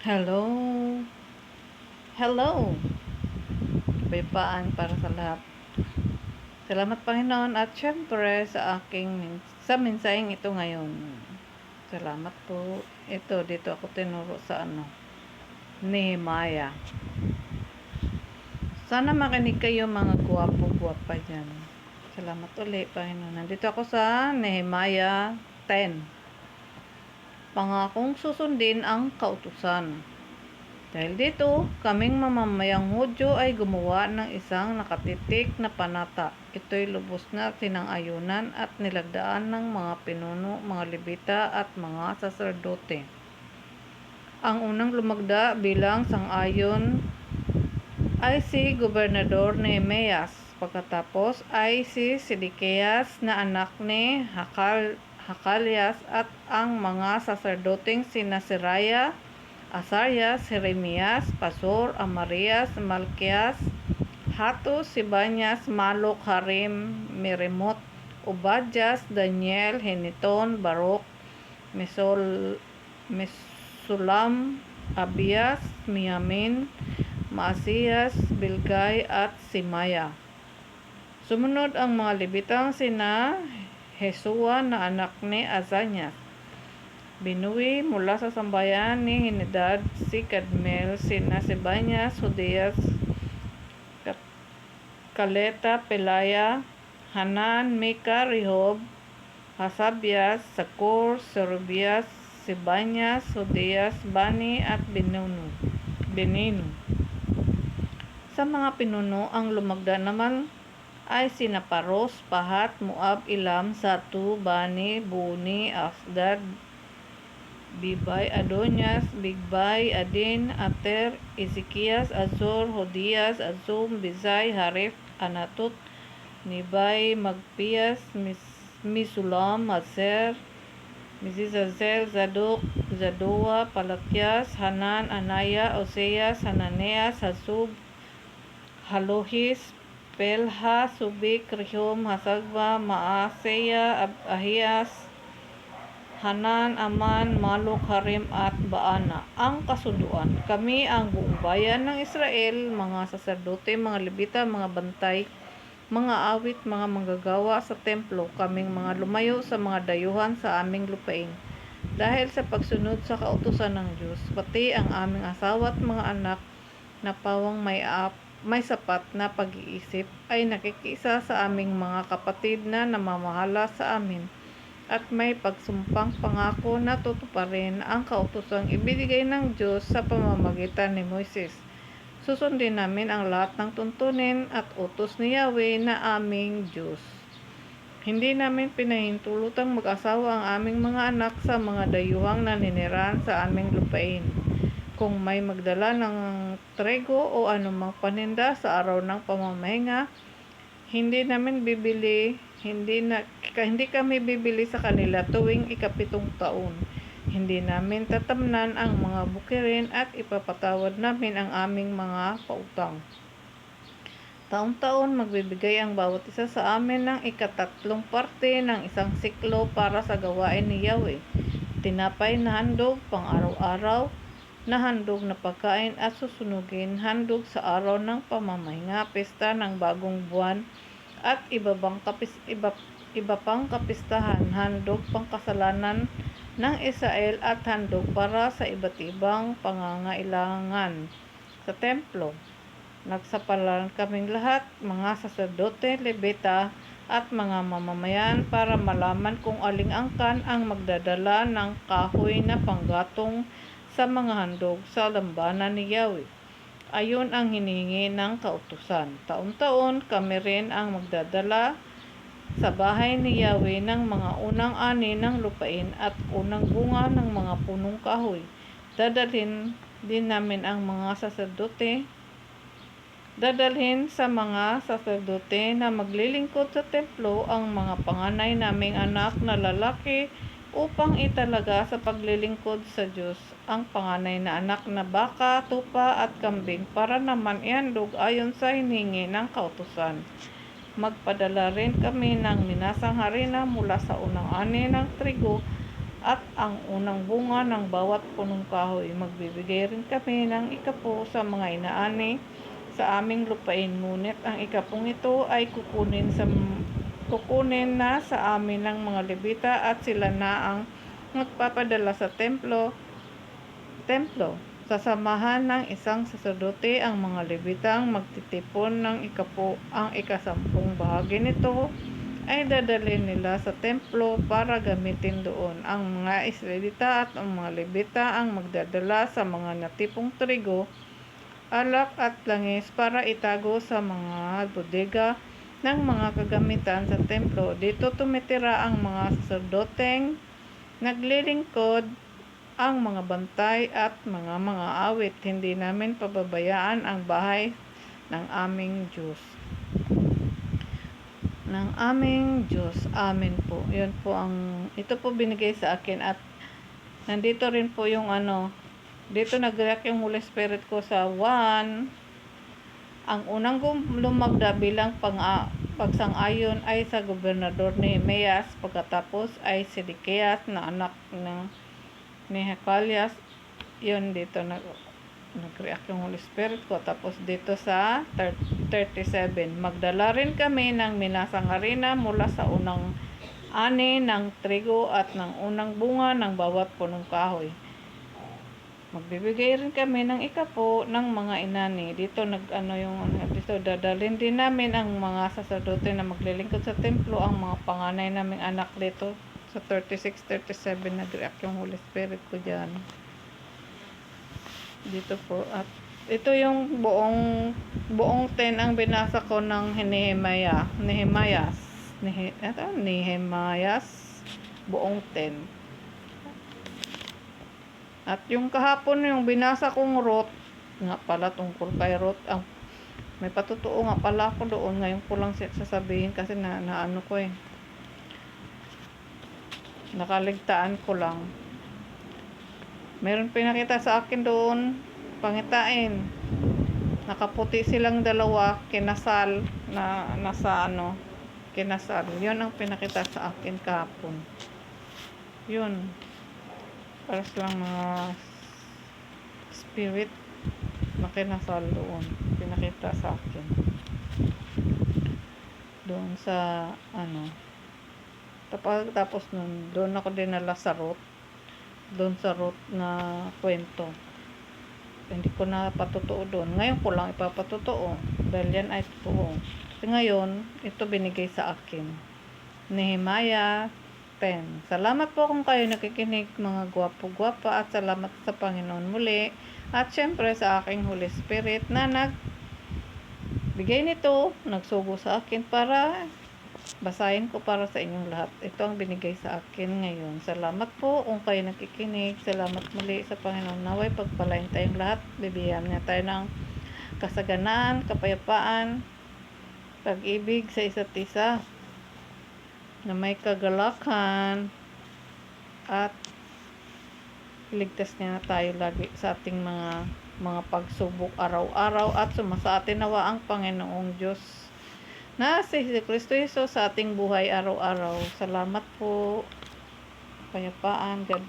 Hello. Hello. Kapayapaan para sa lahat. Salamat Panginoon at syempre sa mensaheng ito ngayon. Salamat po. Dito ako tinuro sa Nehemiah. Sana makinig kayo mga gwapo-gwapa dyan. Salamat ulit Panginoon. Nandito ako sa Nehemiah 10. Pangakong susundin ang kautusan. Dahil dito, kaming mamamayang Hudyo ay gumawa ng isang nakatitik na panata. Ito'y lubos na sinang-ayunan at nilagdaan ng mga pinuno, mga Levita at mga saserdote. Ang unang lumagda bilang sang-ayon ay si Gobernador Nehemias. Pagkatapos ay si Sedekias na anak ni Hakalias at ang mga saserdoteng sina Seraya, Asarias, Jeremias, Pasor, Amarias, Malkias, Hatus, Sibanyas, Malok, Harim, Meremot, Obadjas, Daniel, Heniton, Barok, Mesulam, Abias, Miamin, Maasiyas, Bilgay at Simaya. Sumunod ang mga Levitang sina Jesua na anak ni Azanias. Binuwi mula sa sambayan ni Henadad si Kadmel, sina Sebanyas, Hodeas, Kaleta, Pelaya, Hanan, Mika, Rehob, Hasabias, Sakur, Serubias, Sebanyas, Hodeas, Bani at Beninu. Sa mga pinuno ang lumagda naman ay sina Paros, Pahat, Moab, Ilam, Satu, Bani, Buni, Asdad, Bibay, Adonias, Bigbay, Adin, Ater, Ezekias, Azor, Hodias, Azum, Bizay, Harif, Anatut, Nibay, Magpias, Misulam, Maser, Mizizazel, Zadok, Zadoa, Palakyas, Hanan, Anaya, Oseas, Hananeas, Hasub, Halohis, Pelha, Subik, Rehum, Hasagba, Maaseya, Ahias, Hanan, Aman, Malok, Harim at Baana. Ang kasunduan, kami ang buong bayan ng Israel, mga saserdote, mga Levita, mga bantay, mga awit, mga manggagawa sa templo, kaming mga lumayo sa mga dayuhan sa aming lupain. Dahil sa pagsunod sa kautusan ng Diyos, pati ang aming asawa at mga anak na pawang may sapat na pag-iisip ay nakikiisa sa aming mga kapatid na namamahala sa amin at may pagsumpang pangako na tutuparin ang kautosang ibinigay ng Diyos sa pamamagitan ni Moises. Susundin namin ang lahat ng tuntunin at utos ni Yahweh na aming Diyos. Hindi namin pinahintulutang mag-asawa ang aming mga anak sa mga dayuhang naninirahan sa aming lupain. Kung may magdala ng trego o anumang paninda sa araw ng pamamahinga, hindi kami bibili sa kanila tuwing ikapitong taon. Hindi namin tatamnan ang mga bukirin at ipapatawad namin ang aming mga pautang. Taon-taon magbibigay ang bawat isa sa amin ng 1/3 parte ng isang siklo para sa gawain ni Yahweh. Tinapay na handog pang araw-araw, na handog na pagkain at susunugin, handog sa araw ng pamamahinga, pesta ng bagong buwan, at iba pang kapistahan, handog pangkasalanan ng Israel at handog para sa iba't ibang pangangailangan sa templo. Nagsapalan kaming lahat, mga saserdote, Levita at mga mamamayan para malaman kung aling angkan ang magdadala ng kahoy na panggatong sa mga handog sa lambanan ni Yahweh. Ayon ang hinihingi ng kautusan. Taon-taon kami rin ang magdadala sa bahay ni Yahweh ng mga unang ani ng lupain at unang bunga ng mga punong kahoy. Dadalhin sa mga saserdote na maglilingkod sa templo ang mga panganay naming anak na lalaki upang italaga sa paglilingkod sa Diyos ang panganay na anak na baka, tupa at kambing para naman ihandog ayon sa hiningi ng kautusan. Magpadala rin kami ng minasang harina mula sa unang ani ng trigo at ang unang bunga ng bawat punong kahoy. Magbibigay rin kami ng ikapo sa mga inaani sa aming lupain, ngunit ang ikapong ito ay kukunin na sa amin ng mga Levita at sila na ang magpapadala sa templo. Sasamahan ng isang saserdote ang mga Levitang magtitipon ng ikapo. Ang ikasampung bahagi nito ay dadalhin nila sa templo para gamitin doon. Ang mga Israelita at ang mga Levita ang magdadala sa mga natipong trigo, alak at langis para itago sa mga bodega ng mga kagamitan sa templo. Dito tumitira ang mga saserdoteng naglilingkod, ang mga bantay at mga awit. Hindi namin pababayaan ang bahay ng aming Diyos. Amen po. Yun po ito po binigay sa akin, at nandito rin po yung dito nag-react yung Holy Spirit ko sa 1. Ang unang lumagda bilang pagsang-ayon ay sa gobernador Nehemias, pagkatapos ay Sedekias na anak ng Nehemias. Yun, dito nag-react yung Holy Spirit ko. Tapos dito sa 37, magdala rin kami ng minasang harina mula sa unang ani ng trigo at ng unang bunga ng bawat punong kahoy. Magbibigay rin kami ng ikapo ng mga inani. Dito dito dadalhin din namin ang mga saserdote na maglilingkod sa templo, ang mga panganay naming anak dito. Sa 36, 37 nag-react yung Holy Spirit ko dyan. Dito po. At ito yung buong 10 ang binasa ko ng Nehemias, buong 10. At yung kahapon yung binasa kong Ruth, nga pala tungkol kay Ruth, may patutuo nga pala ako doon. Ngayon ko lang sasabihin kasi naano ko nakaligtaan ko lang. Meron pinakita sa akin doon, pangitain. Nakaputi silang dalawa, kinasal na nasa kinasal. Yun ang pinakita sa akin kahapon. Yun. Para silang mga spirit na kinasal doon. Pinakita sa akin. Doon sa tapos nun, doon ako dinala sa Ruth. Doon sa Ruth na kwento. Hindi ko na patutuo doon. Ngayon ko lang ipapatutuo. Dahil yan ay totoo. Kasi ngayon, ito binigay sa akin. Nehemiah 10. Salamat po kung kayo nakikinig, mga gwapo-gwapa, at salamat sa Panginoon muli. At syempre sa aking Holy Spirit na nagbigay nito, nagsugo sa akin para basahin ko para sa inyong lahat. Ito ang binigay sa akin ngayon. Salamat po kung kayo nakikinig. Salamat muli sa Panginoon. Naway pagpalain tayong lahat. Bibigyan niya tayo ng kasaganaan, kapayapaan, pag-ibig sa isa't isa, na may kagalakan, at iligtas niya na tayo lagi sa ating mga pagsubok araw-araw, at sumasa atin nawa ang Panginoong Diyos na si Kristo Jesus sa ating buhay araw-araw. Salamat po. Kapayapaan. God